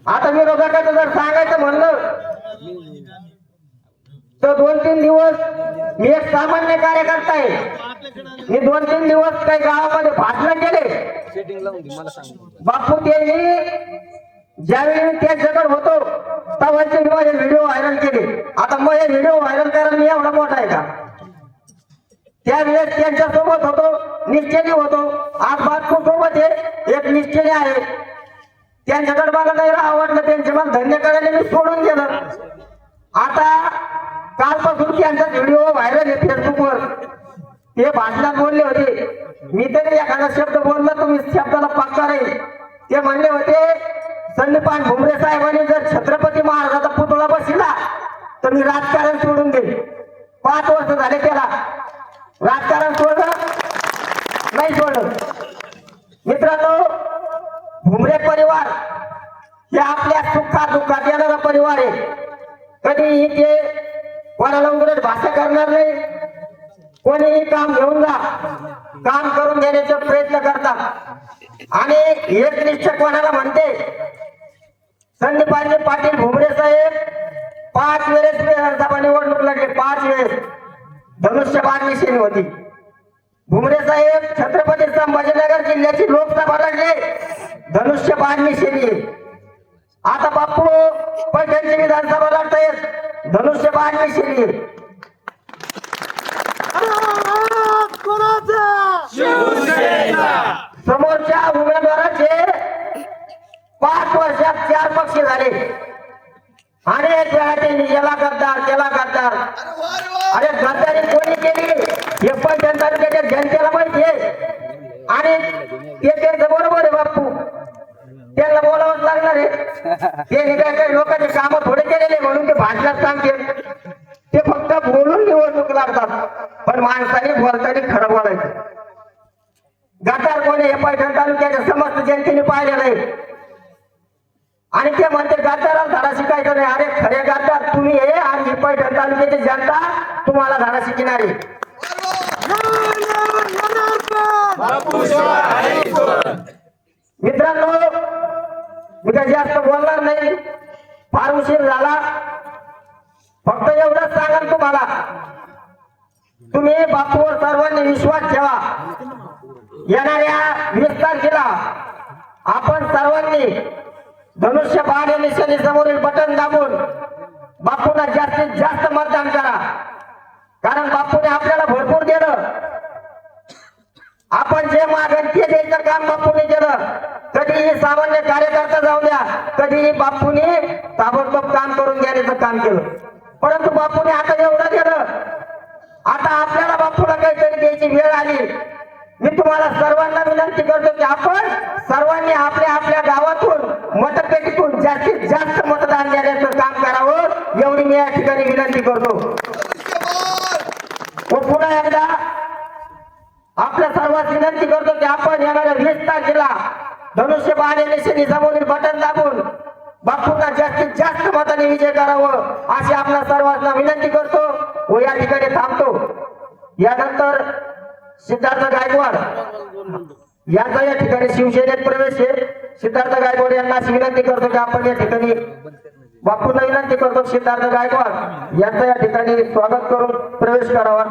आता विरोधकाचं जर सांगायचं म्हणलं तर 2-3 दिवस मी एक सामान्य कार्यकर्ता आहे. मी 2-3 दिवस काही गावामध्ये भाषण केले. बापू त्यांनी ज्यावेळी मी त्यांच्याकडे होतो तेव्हाचे माझे व्हिडिओ व्हायरल केले. आता मग हे व्हिडिओ व्हायरल करायला मी एवढा मोठा आहे का? त्यावेळेस त्यांच्या सोबत होतो, निश्चयने होतो. आज बापू सोबत आहे, एक निश्चयने आहे. त्यांच्याकडे मला नाही आवडलं, त्यांचे मला धन्य करायला मी सोडून गेलं. आता कालपासून त्यांचा व्हिडिओ व्हायरल आहे फेसबुकवर. ते भाषणात बोलले होते, मी तरी एखादा शब्द बोलला तुम्ही शब्दाला पक्का राहील. ते म्हणले होते संदीपान भुमरे साहेबांनी जर छत्रपती महाराजाचा पुतळा बसला तर मी राजकारण सोडून देईन. 5 वर्ष झाले त्याला राजकारण सोडलं नाही सोडलं. मित्रांनो, भुमरे परिवार हे आपल्या सुखा दुःखात येणारा परिवार आहे. कधीही ते कोणाला उघडत भाषा करणार नाही. कोणीही काम घेऊन जा, काम करून देण्याचा प्रयत्न करतात. आणि एकनिष्ठ कोणाला म्हणते, संदीपाजी पाटील भुमरे साहेब 5 वेळेस विधानसभा निवडणूक लढले. 5 वेळेस धनुष्यबाण निशाणी होती. भुमरे साहेब छत्रपती संभाजीनगर जिल्ह्याची लोकसभा लढले, धनुष्यबाण निशाणी. आता बापू पैठणची विधानसभा लढतायत, धनुष्यबाण निशाणी. समोरच्या उमेदवाराचे 5 वर्षात 4 पक्ष झाले. अनेक वेळा त्यांनी याला गद्दार त्याला गद्दार. अरे गद्दारी कोणी केली हे पैठण तालुक्याच्या जनतेला माहिती आहे. आणि ते त्यांचं बरोबर आहे बापू, त्यांना बोलावंच लागणार आहे. त्यांनी काय काही लोकांचे काम थोडे केलेले म्हणून ते भाषणात सांगते. ते फक्त बोलून निवडणूक लागतात, पण माणसाने बोलताना खरं बोलायचं. गद्दार कोणी हे पैठण तालुक्याच्या समस्त जनतेने पाहिलेलं आहे. आणि ते म्हणते गद्दाराला धडा शिकायचं नाही. अरे खरे गद्दार तुम्ही हे, आणि पैठण तालुक्याची जनता तुम्हाला धडा शिकणारी. मित्रांनो, मी काही जास्त बोलणार नाही, फार उशीर झाला. फक्त एवढंच सांगाल तुम्हाला, तुम्ही बापूवर सर्वांनी विश्वास ठेवा. येणाऱ्या 20 तारखेला आपण सर्वांनी धनुष्यबाण निशाणी समोरील बटन दाबून बापूंना जास्तीत जास्त मतदान करा. कारण बापूने आपल्याला भरपूर दिलं. आपण जे मागेल ते द्यायचं काम बापूने केलं. कधीही सामान्य कार्यकर्ता जाऊ द्या, कधीही बापूने ताबडतोब काम करून देण्याचं काम केलं. परंतु बापूने आता एवढं दिलं, आता आपल्याला बापूला काहीतरी द्यायची वेळ आली. मी तुम्हाला सर्वांना विनंती करतो की आपण सर्वांनी आपल्या आपल्या गावातून मतपेटीतून जास्तीत जास्त मतदान देण्याचं काम करावं, एवढी मी या ठिकाणी विनंती करतो. व पुन्हा एकदा आपल्या सर्वांना विनंती करतो की आपण येणाऱ्या 20 तारखेला धनुष्यबाण निशाणी समोरील बटन दाबून बापूंना जास्तीत जास्त मताने विजय करावं, अशी आपल्या सर्वांना विनंती करतो व या ठिकाणी थांबतो. यानंतर सिद्धार्थ गायकवाड यांचा या ठिकाणी शिवसेनेत प्रवेश आहे. सिद्धार्थ गायकवाड यांना अशी विनंती करतो की आपण या ठिकाणी बापूंना विनंती करतो सिद्धार्थ गायकवाड यांचा या ठिकाणी स्वागत करून प्रवेश करावा.